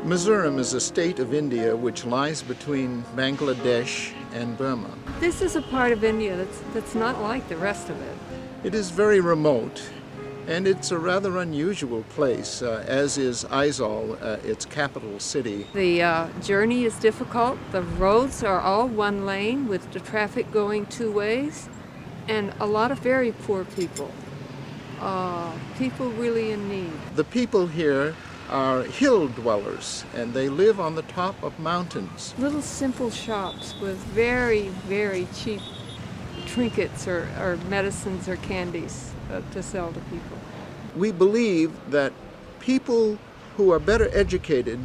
Mizoram is a state of India which lies between Bangladesh and Burma. This is a part of India that's not like the rest of it. It is very remote, and it's a rather unusual place, as is Aizawl, its capital city. The journey is difficult. The roads are all one lane with the traffic going two ways, and a lot of very poor people. People really in need. The people here are hill dwellers, and they live on the top of mountains. Little simple shops with very, very cheap trinkets or medicines or candies to sell to people. We believe that people who are better educated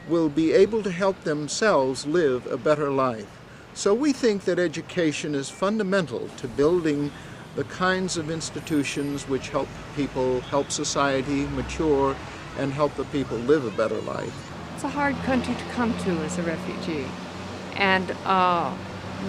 will be able to help themselves live a better life. So we think that education is fundamental to building the kinds of institutions which help people, help society mature, and help the people live a better life. It's a hard country to come to as a refugee, and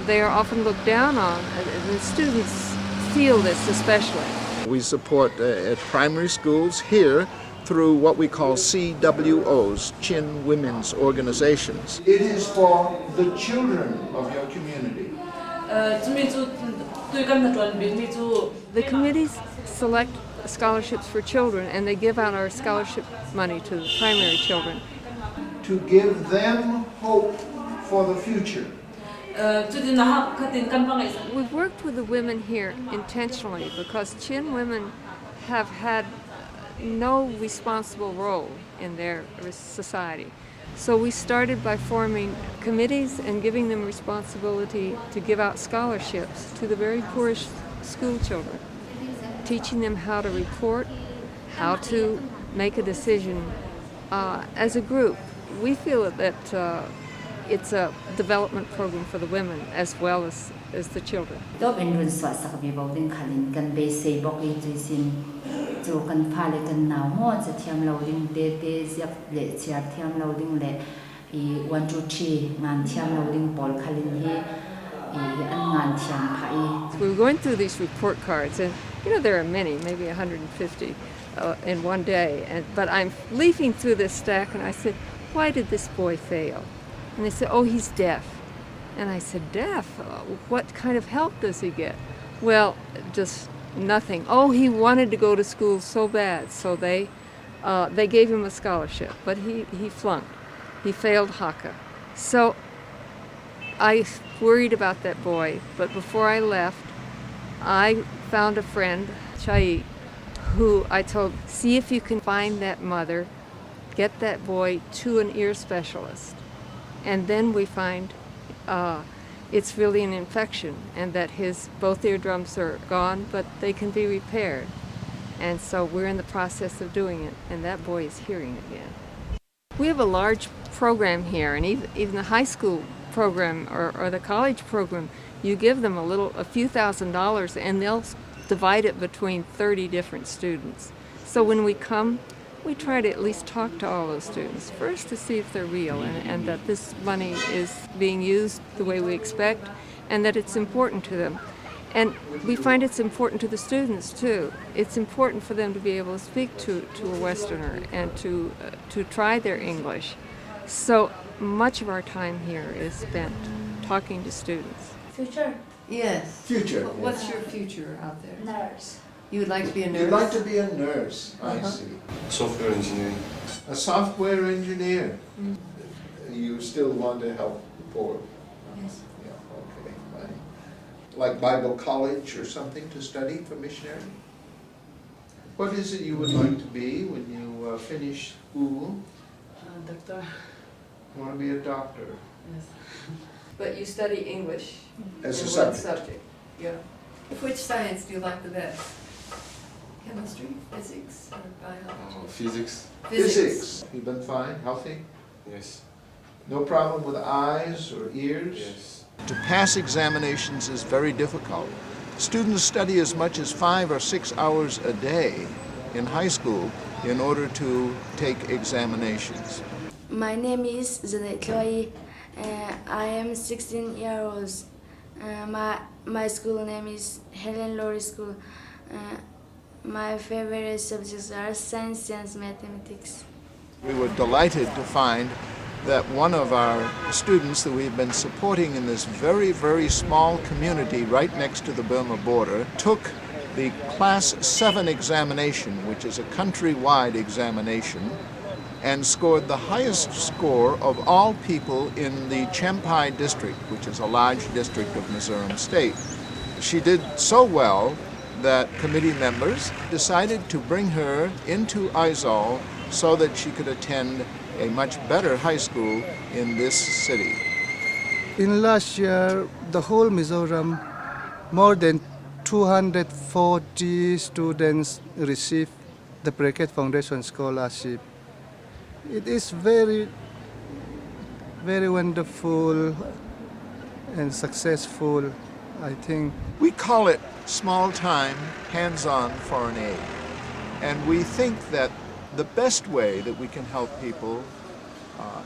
they are often looked down on. The students feel this especially. We support at primary schools here through what we call CWOs, Chin Women's Organizations. It is for the children of your community. The committees select scholarships for children, and they give out our scholarship money to the primary children. To give them hope for the future. We've worked with the women here intentionally because Chin women have had no responsible role in their society. So we started by forming committees and giving them responsibility to give out scholarships to the very poorest school children, teaching them how to report, how to make a decision as a group. We feel that it's a development program for the women as well as the children. We were going through these report cards, and there are many, maybe 150 in one day. But I'm leafing through this stack, and I said, "Why did this boy fail?" And they said, "Oh, he's deaf." And I said, "Deaf? What kind of help does he get?" "Well, just nothing." "Oh, he wanted to go to school so bad, so they gave him a scholarship, but he flunked. He failed Hakka." So I worried about that boy, but before I left, I found a friend, Chai, who I told, "See if you can find that mother, get that boy to an ear specialist." And then we find it's really an infection, and that his both eardrums are gone, but they can be repaired. And so we're in the process of doing it, and that boy is hearing again. We have a large program here, and even the high school program or the college program, you give them a few $1,000s, and they'll divide it between 30 different students. So when we come, we try to at least talk to all those students first to see if they're real and that this money is being used the way we expect and that it's important to them. And we find it's important to the students too. It's important for them to be able to speak to a Westerner and to try their English. So much of our time here is spent talking to students. Future? Yes. Future. What's your future out there? Nurse. You would like to be a nurse? You'd like to be a nurse, I see. Software engineering. A software engineer. You still want to help the poor? Yes. Yeah, okay, fine. Like Bible college or something to study for missionary? What is it you would like to be when you finish school? Doctor. You want to be a doctor? Yes. But you study English As a in subject? one subject. Yeah. Which science do you like the best? Chemistry, physics, or biology? Physics. Physics. You've been fine, healthy? Yes. No problem with eyes or ears? Yes. To pass examinations is very difficult. Students study as much as 5 or 6 hours a day in high school in order to take examinations. My name is Janet Choi. I am 16 years old. My school name is Helen Laurie School. My favorite subjects are science and mathematics. We were delighted to find that one of our students that we've been supporting in this very, very small community right next to the Burma border took the Class 7 examination, which is a countrywide examination, and scored the highest score of all people in the Champai district, which is a large district of Mizoram State. She did so well that committee members decided to bring her into Aizawl so that she could attend a much better high school in this city. In last year, the whole Mizoram, more than 240 students received the Brackett Foundation scholarship. It is very, very wonderful and successful, I think. We call it small-time, hands-on foreign aid. And we think that the best way that we can help people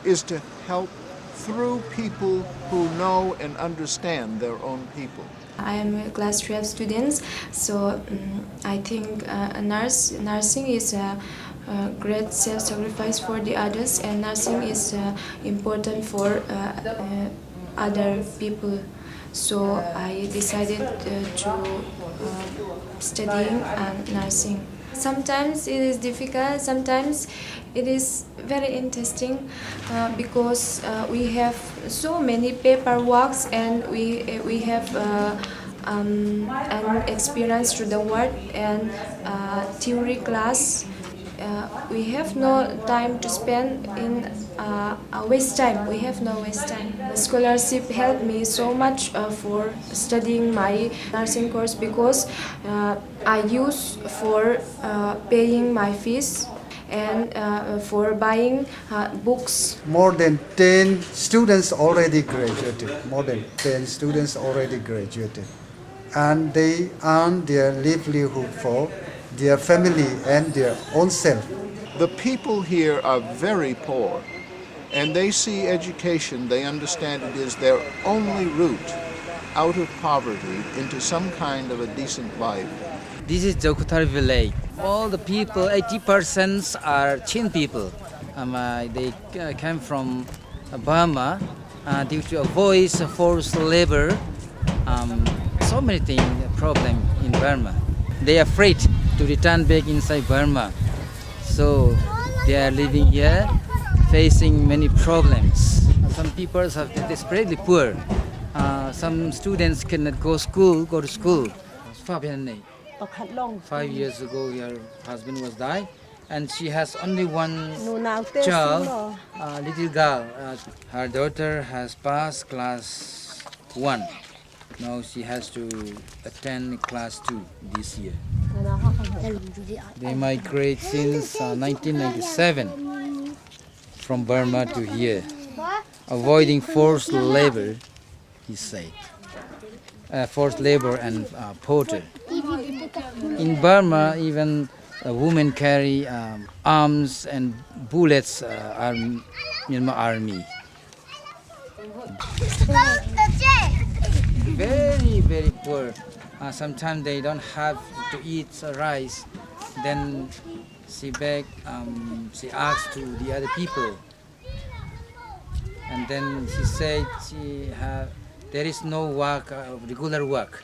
is to help through people who know and understand their own people. I am a class 12 student, so I think nursing is a great self-sacrifice for the others, and nursing is important for other people. So I decided to studying nursing. Sometimes it is difficult, sometimes it is very interesting because we have so many paperwork and we have an experience through the work and theory class. We have no time to spend in waste time. We have no waste time. The scholarship helped me so much for studying my nursing course because I use for paying my fees and for buying books. More than 10 students already graduated. And they earn their livelihood for their family and their own self. The people here are very poor, and they see education, they understand it is their only route out of poverty into some kind of a decent life. This is Jokutar village. All the people, 80% are Chin people. They came from Burma due to avoid forced labor. So many things, problem in Burma. They are afraid to return back inside Burma. So they are living here, facing many problems. Some people are desperately poor. Some students cannot go to school. 5 years ago, her husband was died, and she has only one child, a little girl. Her daughter has passed class 1. Now she has to attend class 2 this year. They migrate since 1997 from Burma to here, avoiding forced labor, he said. Forced labor and poverty. In Burma, even women carry arms and bullets are Myanmar army. Very, very poor. Sometimes they don't have to eat rice. Then she asks to the other people. And then she said there is no work, regular work.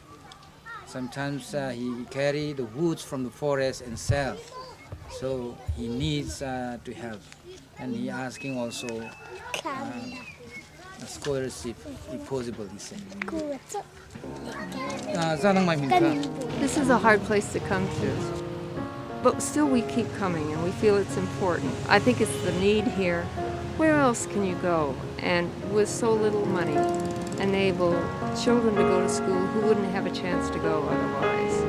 Sometimes he carry the woods from the forest and sell. So he needs to help. And he asking also a scholarship, if possible, he said. This is a hard place to come to, but still we keep coming and we feel it's important. I think it's the need here. Where else can you go and with so little money enable children to go to school who wouldn't have a chance to go otherwise?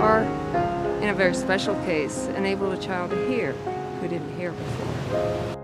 Or, in a very special case, enable a child to hear who didn't hear before.